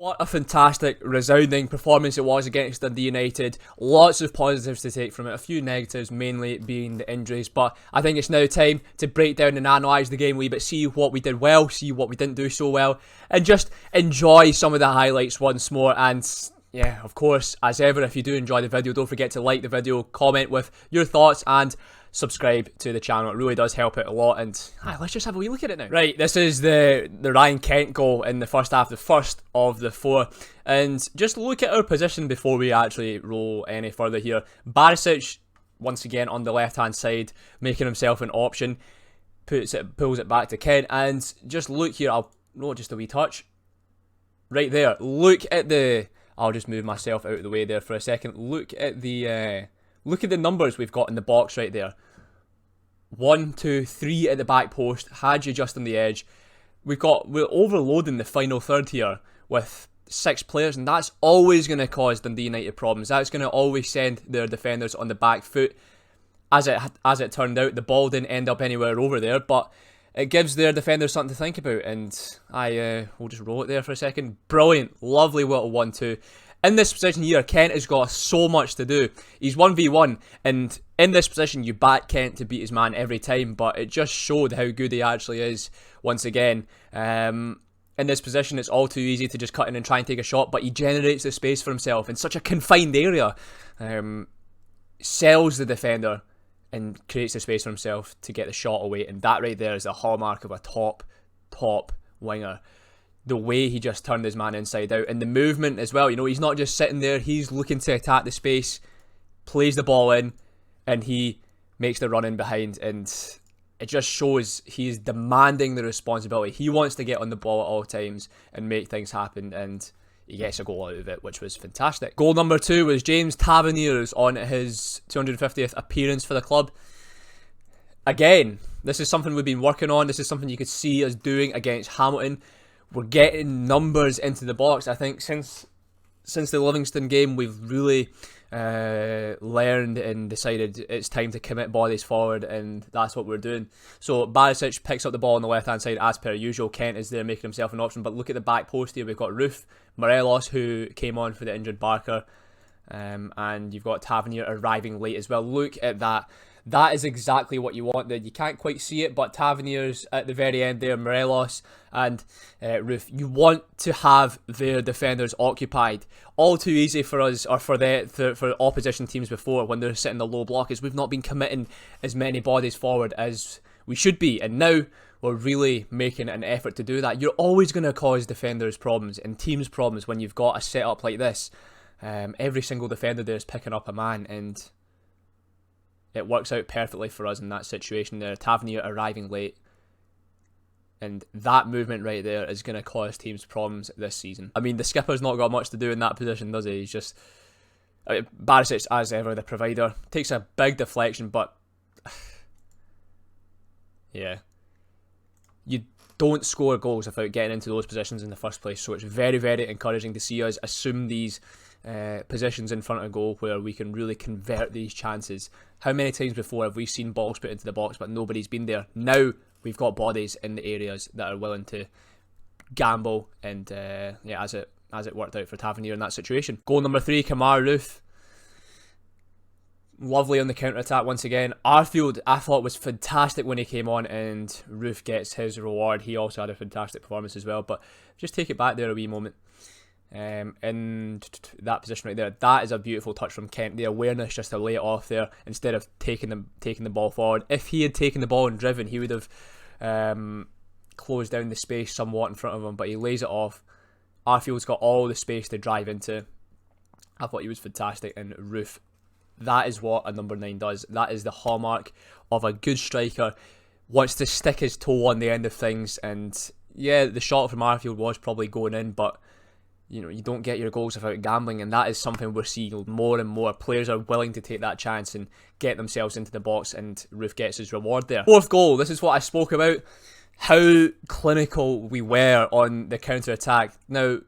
What a fantastic, resounding performance it was against Dundee United. Lots of positives to take from it, a few negatives, mainly being the injuries. But I think it's now time to break down and analyse the game a wee bit, see what we did well, see what we didn't do so well, and just enjoy some of the highlights once more. And yeah, of course, as ever, if you do enjoy the video, don't forget to like the video, comment with your thoughts, and subscribe to the channel. It really does help it a lot. And let's just have a wee look at it now. Right, this is the Ryan Kent goal in the first half, the first of the four. And just look at our position before we actually roll any further here. Barisic, once again on the left hand side, making himself an option, pulls it back to Kent. And just look here, I'll roll just a wee touch. Right there, look at the... I'll just move myself out of the way there for a second. Look at the numbers we've got in the box right there. 1, 2, 3 at the back post. Had you just on the edge. We're overloading the final third here with 6 players, and that's always going to cause Dundee United problems. That's going to always send their defenders on the back foot. As it turned out, the ball didn't end up anywhere over there, but it gives their defenders something to think about, and we'll just roll it there for a second. Brilliant, lovely little 1-2. In this position here, Kent has got so much to do. He's 1v1, and in this position, you back Kent to beat his man every time, but it just showed how good he actually is once again. In this position, it's all too easy to just cut in and try and take a shot, but he generates the space for himself in such a confined area. Sells the defender and creates the space for himself to get the shot away, and that right there is the hallmark of a top winger. The way he just turned his man inside out, and the movement as well. You know, he's not just sitting there, he's looking to attack the space, plays the ball in, and he makes the run in behind, and it just shows he's demanding the responsibility. He wants to get on the ball at all times and make things happen, and he gets a goal out of it, which was fantastic. Goal number 2 was James Taverners on his 250th appearance for the club. Again, this is something we've been working on. This is something you could see us doing against Hamilton. We're getting numbers into the box. I think since the Livingston game, we've really learned and decided it's time to commit bodies forward, and that's what we're doing. So Barisic picks up the ball on the left hand side as per usual. Kent is there making himself an option, but look at the back post here. We've got Roof, Morelos, who came on for the injured Barker, and you've got Tavernier arriving late as well. Look at that. That is exactly what you want there. You can't quite see it, but Tavernier's at the very end there, Morelos and Roof. You want to have their defenders occupied. All too easy for us, or for opposition teams before, when they're sitting the low block, is we've not been committing as many bodies forward as we should be, and now we're really making an effort to do that. You're always going to cause defenders problems and teams problems when you've got a setup like this. Every single defender there is picking up a man, and it works out perfectly for us in that situation there. Tavernier arriving late, and that movement right there is going to cause teams problems this season. I mean, the skipper's not got much to do in that position, does he? He's just... Barisic, as ever, the provider. Takes a big deflection, but... yeah. You don't score goals without getting into those positions in the first place, so it's very, very encouraging to see us assume these positions in front of goal where we can really convert these chances. How many times before have we seen balls put into the box but nobody's been there? Now we've got bodies in the areas that are willing to gamble, and yeah, as it worked out for Tavernier in that situation. Goal number 3, Kamar Roof. Lovely on the counter-attack once again. Arfield, I thought, was fantastic when he came on, and Roof gets his reward. He also had a fantastic performance as well, but just take it back there a wee moment. In that position right there, that is a beautiful touch from Kent. The awareness just to lay it off there instead of taking the ball forward. If he had taken the ball and driven, he would have closed down the space somewhat in front of him, but he lays it off. Arfield's got all the space to drive into. I thought he was fantastic, and Roof, that is what a number 9 does. That is the hallmark of a good striker. Wants to stick his toe on the end of things, and yeah, the shot from Arfield was probably going in, but you know, you don't get your goals without gambling, and that is something we're seeing more and more. Players are willing to take that chance and get themselves into the box, and Roof gets his reward there. 4th goal, this is what I spoke about, how clinical we were on the counter-attack. Now,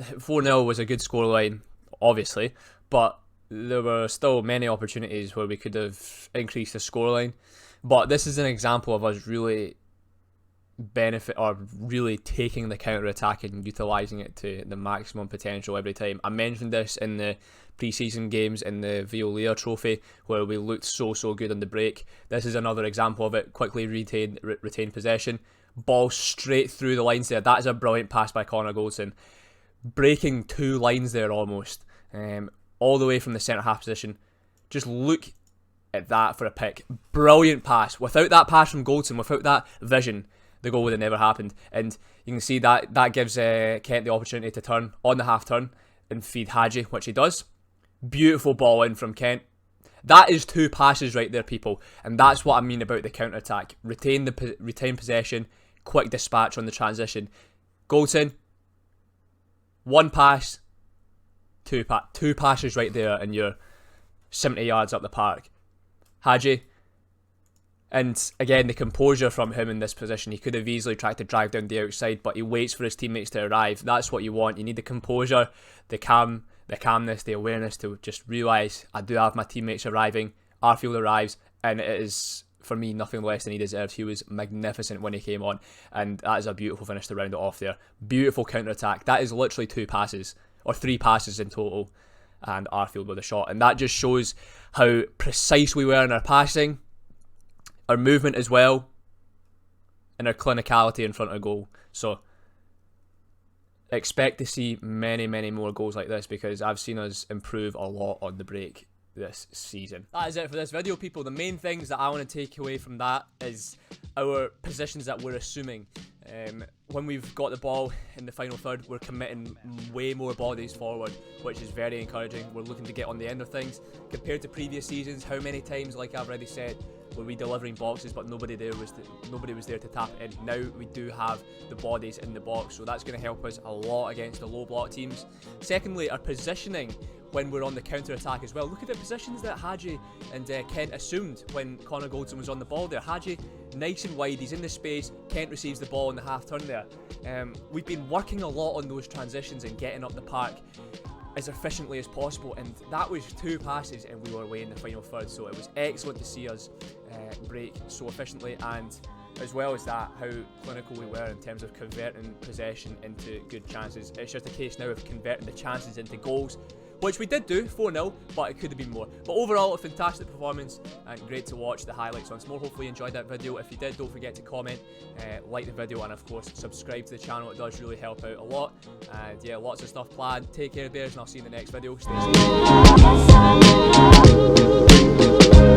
4-0 was a good scoreline, obviously, but there were still many opportunities where we could have increased the scoreline. But this is an example of us really benefit, or really taking the counter attack and utilising it to the maximum potential every time. I mentioned this in the pre-season games in the Violea Trophy, where we looked so good on the break. This is another example of it. Quickly retain possession, ball straight through the lines there. That is a brilliant pass by Connor Goldson, breaking 2 lines there almost, all the way from the centre half position. Just look at that for a pick. Brilliant pass. Without that pass from Goldson, without that vision, the goal would have never happened. And you can see that gives Kent the opportunity to turn on the half turn and feed Hadji, which he does. Beautiful ball in from Kent. That is 2 passes right there, people, and that's what I mean about the counter attack. Retain possession, quick dispatch on the transition. Goldson, 1 pass, 2 passes right there, and you're 70 yards up the park. Hadji, and again, the composure from him in this position. He could have easily tried to drive down the outside, but he waits for his teammates to arrive. That's what you want. You need the composure, the calmness, the awareness to just realise, I do have my teammates arriving. Arfield arrives, and it is, for me, nothing less than he deserves. He was magnificent when he came on, and that is a beautiful finish to round it off there. Beautiful counter-attack. That is literally 2 passes, or 3 passes in total, and Arfield with a shot. And that just shows how precise we were in our passing, our movement as well, and our clinicality in front of goal. So expect to see many more goals like this, because I've seen us improve a lot on the break this season. That is it for this video, people. The main things that I want to take away from that is our positions that we're assuming. When we've got the ball in the final third, we're committing way more bodies forward, which is very encouraging. We're looking to get on the end of things. Compared to previous seasons, how many times, like I've already said, were we delivering boxes but nobody was there to tap it in? Now we do have the bodies in the box, so that's going to help us a lot against the low block teams. Secondly, our positioning when we're on the counter attack as well. Look at the positions that Hadji and Kent assumed when Connor Goldson was on the ball there. Hadji nice and wide, he's in the space, Kent receives the ball in the half turn there. We've been working a lot on those transitions and getting up the park as efficiently as possible, and that was 2 passes and we were away in the final third. So it was excellent to see us break so efficiently, and as well as that, how clinical we were in terms of converting possession into good chances. It's just a case now of converting the chances into goals, which we did do, 4-0, but it could have been more. But overall, a fantastic performance and great to watch the highlights once more. Hopefully you enjoyed that video. If you did, don't forget to comment, like the video, and of course subscribe to the channel. It does really help out a lot. And yeah, lots of stuff planned. Take care, Bears, and I'll see you in the next video. Stay safe.